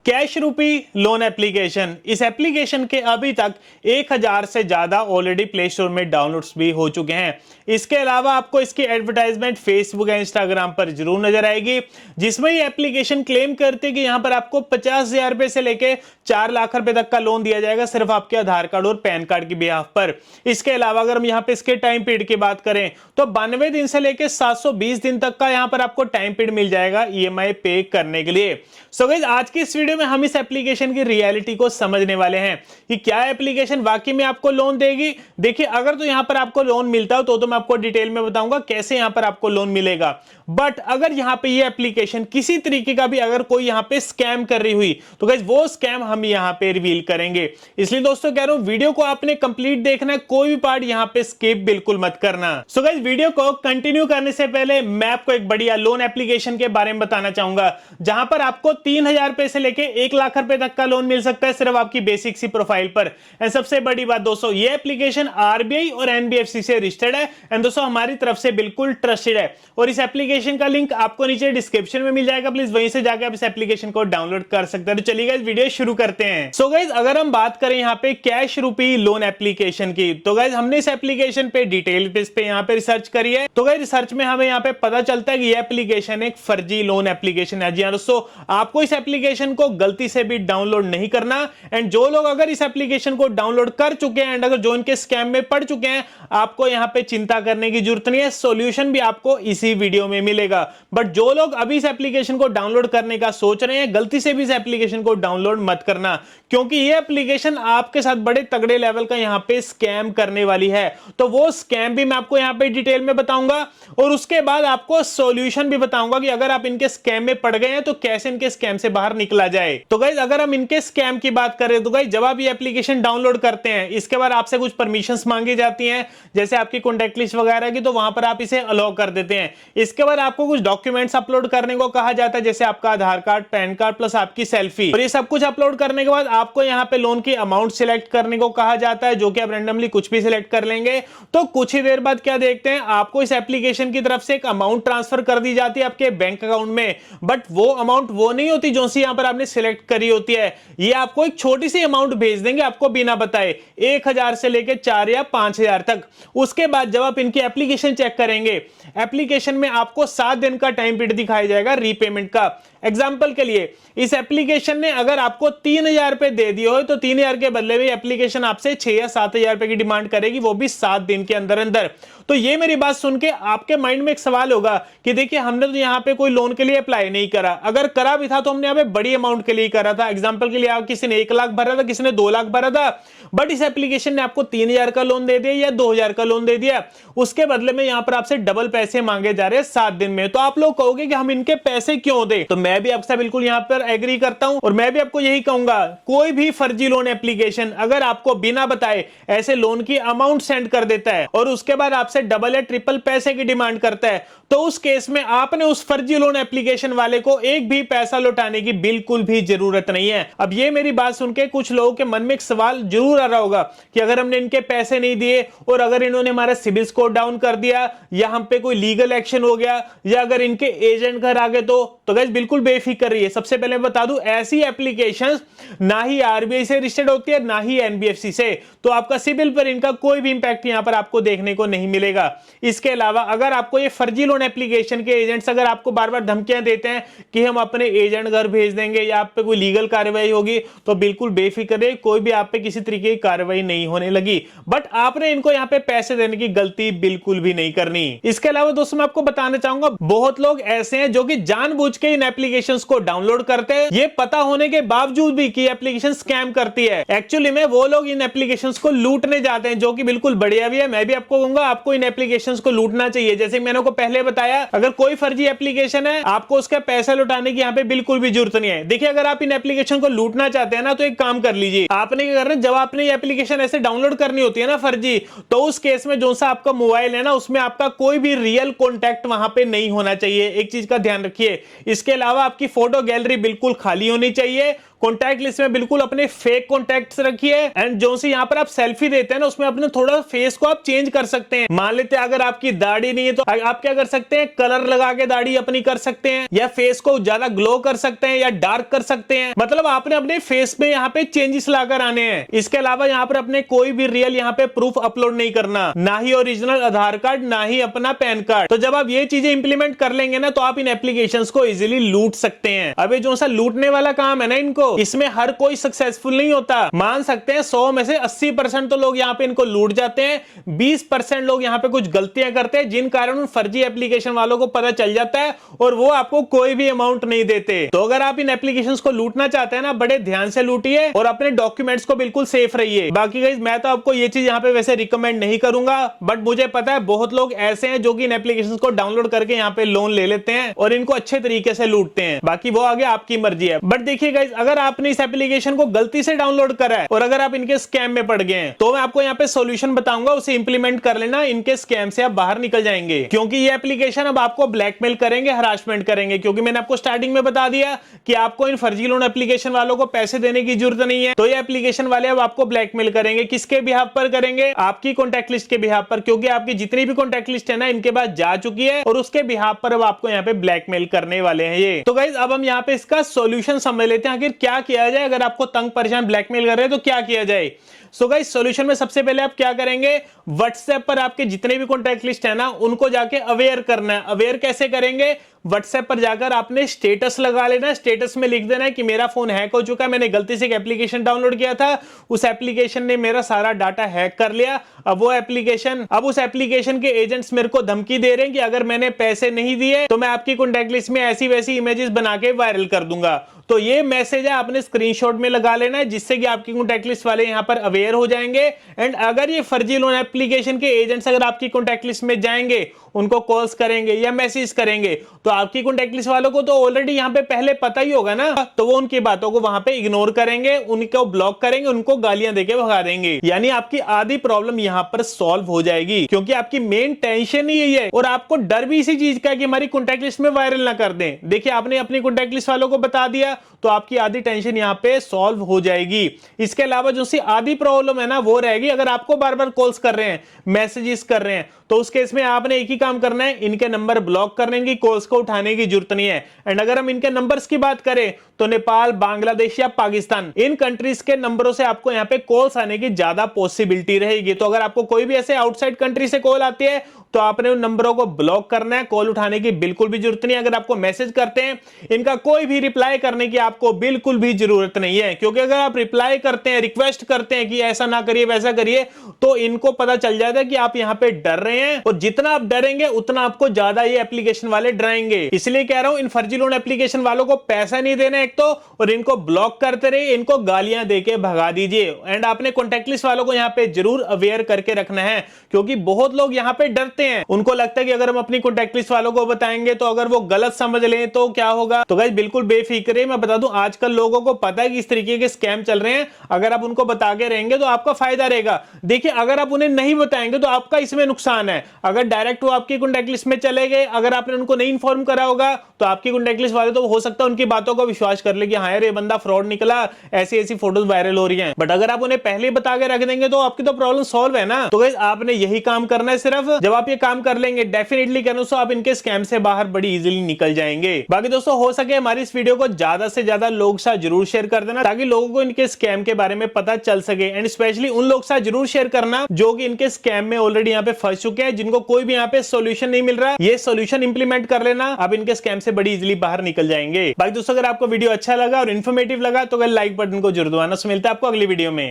Cash रूपी loan application. इस application के अभी तक 1000 से ज्यादा ऑलरेडी प्ले स्टोर में डाउनलोड्स भी हो चुके हैं। इसके अलावा आपको इसकी एडवर्टाइजमेंट फेसबुक या इंस्टाग्राम पर जरूर नजर आएगी, जिसमें ये एप्लीकेशन क्लेम करते हैं कि यहां पर आपको 50,000 रुपए से लेके 4 लाख रुपए तक का लोन दिया जाएगा सिर्फ आपके आधार कार्ड और पैन कार्ड की बिहाफ पर। इसके अलावा अगर हम यहाँ पे इसके टाइम पीरियड की बात करें तो 92 दिन से लेके 720 दिन तक का यहाँ पर आपको टाइम पीरियड मिल जाएगा ईएमआई पे करने के लिए। सो गाइस, आज की इस वीडियो में हम इस एप्लीकेशन की रियलिटी को समझने वाले हैं कि क्या एप्लीकेशन वाकई में आपको लोन देगी। देखिए, अगर तो यहां पर आपको लोन मिलता हो तो मैं आपको डिटेल में बताऊंगा कैसे यहां पर आपको लोन मिलेगा। बट अगर यहां पे ये एप्लीकेशन किसी तरीके का भी अगर कोई यहां पे स्कैम कर रही हुई तो गाइस वो स्कैम हम यहां पे रिवील करेंगे। इसलिए दोस्तों कह रहा हूं, वीडियो को आपने कंप्लीट देखना है, कोई भी पार्ट यहां पे स्किप बिल्कुल मत करना। सो गाइस, वीडियो को कंटिन्यू करने से पहले मैं आपको एक बढ़िया लोन एप्लीकेशन के बारे में बताना चाहूंगा, जहां पर आपको 3,000 रुपए से लेके 1 लाख रुपए तक का लोन मिल सकता है सिर्फ आपकी बेसिक सी प्रोफाइल पर। एंड सबसे बड़ी बात दोस्तों, ये एप्लीकेशन आरबीआई और एनबीएफसी से रजिस्टर्ड है एंड दोस्तों हमारी तरफ से बिल्कुल ट्रस्टेड है। और इस एप्लीकेशन का लिंक आपको नीचे डिस्क्रिप्शन में मिल जाएगा, प्लीज वहीं से जाकर आप इस एप्लीकेशन को डाउनलोड कर सकते हैं। तो चलिए गाइस, वीडियो शुरू करते हैं। सो गाइस, अगर हम बात करें यहाँ पे कैश रूपी लोन एप्लीकेशन की, तो गाइस हमने इस एप्लीकेशन पे डिटेल पे यहाँ पे रिसर्च करी है। तो गाइस, रिसर्च में हमें यहाँ पे पता चलता है कि ये एप्लीकेशन एक फर्जी लोन एप्लीकेशन है। जी हाँ दोस्तों, आपको इस एप्लीकेशन को गलती से भी डाउनलोड नहीं करना। एंड जो लोग अगर इस एप्लीकेशन को डाउनलोड कर चुके हैं एंड अगर जो इनके स्कैम में पड़ चुके हैं, आपको यहां पे चिंता करने की जरूरत नहीं है, सॉल्यूशन भी आपको इसी वीडियो में मिलेगा। बट जो लोग अभी इस एप्लीकेशन को डाउनलोड करने का सोच रहे हैं, गलती से भी इस एप्लीकेशन को डाउनलोड मत करना, क्योंकि यह एप्लीकेशन आपके साथ बड़े तगड़े लेवल का यहां पे स्कैम करने वाली है। तो वो स्कैम भी मैं आपको यहां पे डिटेल में बताऊंगा और उसके बाद आपको सॉल्यूशन भी बताऊंगा कि अगर आप इनके स्कैम में पड़ गए हैं तो कैसे इनके स्कैम से बाहर निकला जाए। तो गाइस, अगर हम इनके स्कैम की बात करें तो गाइस, जब आप ये एप्लीकेशन डाउनलोड करते हैं इसके बाद आपसे कुछ परमिशंस मांगी जाती हैं, जैसे आपकी कॉन्टैक्ट लिस्ट वगैरह की, तो वहां पर आप इसे अलाउ कर देते हैं। इसके बाद आपको कुछ डॉक्यूमेंट्स अपलोड करने को कहा जाता है, जैसे आपका आधार कार्ड, पैन कार्ड प्लस आपकी सेल्फी। और ये सब कुछ अपलोड करने के बाद आपको यहाँ पे लोन की अमाउंट सिलेक्ट करने को कहा जाता है, जो कि आप रैंडमली कुछ भी सिलेक्ट कर लेंगे। तो कुछ ही देर बाद क्या देखते हैं, आपको इस एप्लीकेशन की तरफ से एक अमाउंट ट्रांसफर कर दी जाती है आपके बैंक अकाउंट में। बट वो अमाउंट वो नहीं होती जो सी यहां पर आपने सिलेक्ट करी होती है। ये आपको एक छोटी सी अमाउंट भेज देंगे आपको बिना बताए, 1,000 से लेके 4 या 5,000 तक। उसके बाद जब आप इनकी एप्लीकेशन चेक करेंगे, एप्लीकेशन में आपको 7 दिन का टाइम पीरियड दिखाया जाएगा रीपेमेंट का। एग्जाम्पल के लिए, इस एप्लीकेशन ने अगर आपको 3,000 रुपए दे दिए हो तो 3,000 के बदले में एप्लीकेशन आपसे 6 या 7,000 रुपए की डिमांड करेगी, वो भी 7 दिन के अंदर अंदर। तो ये मेरी बात सुन के आपके माइंड में एक सवाल होगा कि देखिए, हमने तो यहाँ पे कोई लोन के लिए अप्लाई नहीं करा, अगर करा भी था तो हमने यहाँ पे बड़ी अमाउंट के लिए करा था। एग्जाम्पल के लिए, आप किसी ने 1 लाख भरा था, किसी ने 2 लाख भरा था, बट इस एप्लीकेशन ने आपको 3,000 का लोन दे दिया या 2,000 का लोन दे दिया, उसके बदले में यहाँ पर आपसे डबल पैसे मांगे जा रहे हैं 7 दिन में। तो आप लोग कहोगे कि हम इनके पैसे क्यों दें? तो मैं भी आपसे बिल्कुल यहाँ पर एग्री करता हूं और मैं भी आपको यही कहूंगा, कोई भी फर्जी लोन एप्लीकेशन अगर आपको बिना बताए ऐसे लोन की अमाउंट सेंड कर देता है और उसके बाद आपसे डबल या ट्रिपल पैसे की डिमांड करता है, तो उस केस में आपने उस फर्जी लोन एप्लीकेशन वाले को एक भी पैसा लौटाने की बिल्कुल भी जरूरत नहीं है। अब ये मेरी बात सुन के कुछ लोगों के मन में एक सवाल जरूर आ रहा होगा कि अगर हमने इनके पैसे नहीं दिए और अगर इन्होंने हमारा सिबिल स्कोर डाउन कर दिया या हम पे कोई लीगल एक्शन हो गया या अगर इनके एजेंट घर आ गए तो गाइस बिल्कुल बेफिक्र रहिए। सबसे पहले मैं बता दूं, ऐसी एप्लीकेशंस ना ही आरबीआई से रजिस्टर्ड होती है ना ही एनबीएफसी से, तो आपका सिबिल पर इनका कोई भी इंपैक्ट यहां पर आपको देखने को नहीं मिलेगा। इसके अलावा अगर आपको ये फर्जी लोन एप्लीकेशन के एजेंट्स अगर आपको बार बार धमकियां देते हैं कि हम अपने एजेंट घर भेज देंगे या आप पे कोई लीगल कार्रवाई होगी, तो बिल्कुल बेफिक्र रहिए, कोई भी आप पे किसी तरीके की कार्रवाई नहीं होने लगी। बट आपने इनको यहां पे पैसे देने की गलती बिल्कुल भी नहीं करनी। इसके अलावा दोस्तों मैं आपको बताना चाहूंगा, बहुत लोग ऐसे हैं जो कि जानबूझ के इन एप्लीकेशंस को डाउनलोड करते हैं, ये पता होने के बावजूद भी कि एप्लीकेशन स्कैम करती है। एक्चुअली में वो लोग इन एप्लीकेशंस को लूटने जाते हैं, जो कि बिल्कुल बढ़िया भी है। मैं भी आपको कहूंगा आपको इन एप्लीकेशंस को लूटना चाहिए। जैसे मैंने को पहले बताया, अगर कोई फर्जी एप्लीकेशन है, आपको उसका पैसा लौटाने की यहाँ पे बिल्कुल भी जरूरत नहीं है। देखिए, अगर आप इन एप्लीकेशन को लूटना चाहते हैं ना, तो एक काम कर लीजिए, आपने क्या करना है, जब आपने ये एप्लीकेशन ऐसे डाउनलोड करनी होती है ना फर्जी, तो उस केस में जो सा आपका मोबाइल है ना, उसमें आपका कोई भी रियल कॉन्टैक्ट वहां पे नहीं होना चाहिए। एक चीज का ध्यान रखिए। इसके अलावा आपकी फोटो गैलरी बिल्कुल खाली होनी चाहिए, कॉन्टैक्ट लिस्ट में बिल्कुल अपने फेक कॉन्टैक्ट्स रखिए एंड जो से यहाँ पर आप सेल्फी देते हैं ना उसमें अपने थोड़ा फेस को आप चेंज कर सकते हैं। मान लेते हैं अगर आपकी दाढ़ी नहीं है तो आप क्या कर सकते हैं, कलर लगा के दाढ़ी अपनी कर सकते हैं, या फेस को ज्यादा ग्लो कर सकते हैं या डार्क कर सकते हैं। मतलब आपने अपने फेस में यहाँ पे चेंजेस लाकर आने हैं। इसके अलावा यहाँ पर अपने कोई भी रियल यहाँ पे प्रूफ अपलोड नहीं करना, ना ही ओरिजिनल आधार कार्ड, ना ही अपना पैन कार्ड। तो जब आप ये चीजें इंप्लीमेंट कर लेंगे ना तो आप इन एप्लीकेशंस को इजीली लूट सकते हैं। अब ये जो सा लूटने वाला काम है ना इनको, इसमें हर कोई सक्सेसफुल नहीं होता। मान सकते हैं 100 में से 80% तो लोग यहाँ पे इनको लूट जाते हैं, 20% लोग यहाँ पे कुछ गलतियां करते हैं जिन कारण उन फर्जी एप्लीकेशन वालों को पता चल जाता है और वो आपको कोई भी अमाउंट नहीं देते। तो अगर आप इन एप्लीकेशंस को लूटना चाहते हैं ना, बड़े ध्यान से लूटिए और अपने डॉक्यूमेंट्स को बिल्कुल सेफ रहिए। बाकी गाइस मैं तो आपको ये चीज यहाँ पे वैसे रिकमेंड नहीं करूंगा, बट मुझे पता है बहुत लोग ऐसे हैं जो कि इन एप्लीकेशंस को डाउनलोड करके यहाँ पे लोन ले लेते हैं और इनको अच्छे तरीके से लूटते हैं। बाकी वो आगे आपकी मर्जी है। बट देखिए गाइस, अगर आपने इस एप्लीकेशन को गलती से डाउनलोड करा है और अगर आप इनके स्कैम में पड़ गए हैं तो मैं आपको यहाँ पे सॉल्यूशन बताऊंगा, उसे इंप्लीमेंट कर लेना, इनके स्कैम से आप बाहर निकल जाएंगे। क्योंकि ये एप्लीकेशन अब आपको ब्लैकमेल करेंगे, हरासमेंट करेंगे। क्योंकि मैंने आपको स्टार्टिंग में बता दिया कि आपको इन फर्जी लोन एप्लीकेशन वालों को पैसे देने की जरूरत नहीं है। तो ये एप्लीकेशन वाले अब आपको ब्लैकमेल करेंगे। किसके बिहाफ पर करेंगे? आपकी कॉन्टैक्ट लिस्ट के बिहाफ पर, क्योंकि आपकी जितनी भी कॉन्टैक्ट लिस्ट है ना इनके पास जा चुकी है और उसके बिहाफ पर अब आपको यहाँ पे ब्लैकमेल करने वाले हैं ये। तो गाइस अब हम यहाँ पे इसका सॉल्यूशन समझ लेते हैं, आखिर क्या किया जाए अगर आपको तंग परेशान ब्लैकमेल कर रहे हैं तो क्या किया जाए। सो गाइस सॉल्यूशन में सबसे पहले आप क्या करेंगे, व्हाट्सएप पर आपके जितने भी कॉन्टैक्ट लिस्ट है ना उनको जाके अवेयर करना है। अवेयर कैसे करेंगे? व्हाट्सएप पर जाकर आपने स्टेटस लगा लेना। स्टेटस में लिख देना है कि मेरा फोन हैक हो चुका है, मैंने गलती से एक एप्लीकेशन डाउनलोड किया था, उस एप्लीकेशन ने मेरा सारा डाटा हैक कर लिया। अब उस एप्लीकेशन के एजेंट्स मेरे को धमकी दे रहे हैं कि अगर मैंने पैसे नहीं दिए तो मैं आपकी कॉन्टैक्ट लिस्ट में ऐसी वैसी इमेजेस बना के वायरल कर दूंगा। तो ये मैसेज है आपने स्क्रीनशॉट में लगा लेना है, जिससे कि आपकी कॉन्टैक्ट लिस्ट वाले यहां पर अवेयर हो जाएंगे। एंड अगर ये फर्जी लोन एप्लीकेशन के एजेंट्स अगर आपकी कॉन्टैक्ट लिस्ट में जाएंगे, उनको कॉल्स करेंगे या मैसेज करेंगे, तो आपकी कॉन्टैक्ट लिस्ट वालों को तो ऑलरेडी यहां पे पहले पता ही होगा ना, तो वो उनकी बातों को वहां पे इग्नोर करेंगे, उनको ब्लॉक करेंगे, उनको गालियां देके भगा देंगे। यानी आपकी आधी प्रॉब्लम यहां पर सॉल्व हो जाएगी, क्योंकि आपकी मेन टेंशन ही यही है। और आपको डर भी इसी चीज का है कि हमारी कॉन्टैक्ट लिस्ट में वायरल ना कर दें। देखिए आपने अपनी कॉन्टैक्ट लिस्ट वालों को बता दिया तो आपकी आधी टेंशन यहां पे सॉल्व हो जाएगी। इसके अलावा जो सी आधी प्रॉब्लम है ना वो रहेगी, अगर आपको बार बार कॉल्स कर रहे हैं, मैसेजेस कर रहे हैं, तो उस केस में आपने एक ही काम करना है, इनके नंबर ब्लॉक करने की, कॉल्स को उठाने की जरूरत नहीं है। एंड अगर हम इनके नंबर्स की बात करें तो नेपाल, बांग्लादेश या पाकिस्तान, इन कंट्रीज के नंबरों से आपको यहां पे कॉल्स आने की ज्यादा पॉसिबिलिटी रहेगी। तो अगर आपको कोई भी ऐसे आउटसाइड कंट्री से कॉल आती है तो आपने उन नंबरों को ब्लॉक करना है, कॉल उठाने की बिल्कुल भी जरूरत नहीं है। अगर आपको मैसेज करते हैं, इनका कोई भी रिप्लाई करने की आपको बिल्कुल भी जरूरत नहीं है, क्योंकि अगर आप रिप्लाई करते हैं, रिक्वेस्ट करते हैं कि ऐसा ना करिए वैसा करिए, तो इनको पता चल जाता है कि आप यहां पे डर रहे हैं, और जितना आप डरेंगे उतना आपको ज्यादा ये एप्लीकेशन वाले डराएंगे। इसलिए कह रहा हूं इन फर्जी लोन एप्लीकेशन वालों को पैसा नहीं देना एक तो, और इनको ब्लॉक करते रहिए, इनको गालियां देके भगा दीजिए। एंड आपने कॉन्टैक्ट लिस्ट वालों को यहां पे जरूर अवेयर करके रखना है, क्योंकि बहुत लोग यहां पे डरते हैं, उनको लगता है कि अगर हम अपनी कॉन्टैक्ट लिस्ट वालों को बताएंगे तो अगर वो गलत समझ लें तो क्या होगा। तो गाइस बिल्कुल बेफिक्र है, मैं बता दूं आजकल लोगों को पता है कि इस तरीके के स्कैम चल रहे हैं। अगर आप उनको बता के रहेंगे तो आपका फायदा रहेगा। देखिए अगर आप उन्हें नहीं बताएंगे तो आपका इसमें नुकसान है। अगर डायरेक्ट वो आपकी कॉन्टैक्ट लिस्ट में चले गए, अगर आपने उनको नहीं इन्फॉर्म करा होगा, तो आपकी कॉन्टैक्ट लिस्ट वाले तो हो सकता है उनकी बातों को विश्वास कर ले कि हाँ यार ये बंदा फ्रॉड निकला, ऐसी ऐसी फोटोज वायरल हो रही हैं। बट अगर आप उन्हें पहले ही बता के रख देंगे तो आपकी तो प्रॉब्लम सॉल्व है ना। तो गाइस आपने यही काम करना है सिर्फ। जब आप ये काम कर लेंगे डेफिनेटली कहना सो आप इनके स्कैम से बाहर बड़ी इजीली निकल जाएंगे। बाकी दोस्तों हो सके हमारी इस वीडियो को ज्यादा से ज्यादा लोग साथ जरूर शेयर कर देना, ताकि लोगों को इनके स्कैम के बारे में पता चल सके। एंड स्पेशली उन लोग साथ जरूर शेयर करना जो कि इनके स्कैम में ऑलरेडी यहाँ पे फंस चुके हैं, जिनको कोई भी यहाँ पे सोल्यूशन नहीं मिल रहा। ये सोल्यूशन इंप्लीमेंट कर लेना, आप इनके स्कैम से बड़ी इजीली बाहर निकल जाएंगे। बाकी दोस्तों अगर आपको वीडियो अच्छा लगा और इन्फॉर्मेटिव लगा तो लाइक बटन को जरूर दबाना। मिलता है आपको अगली वीडियो में।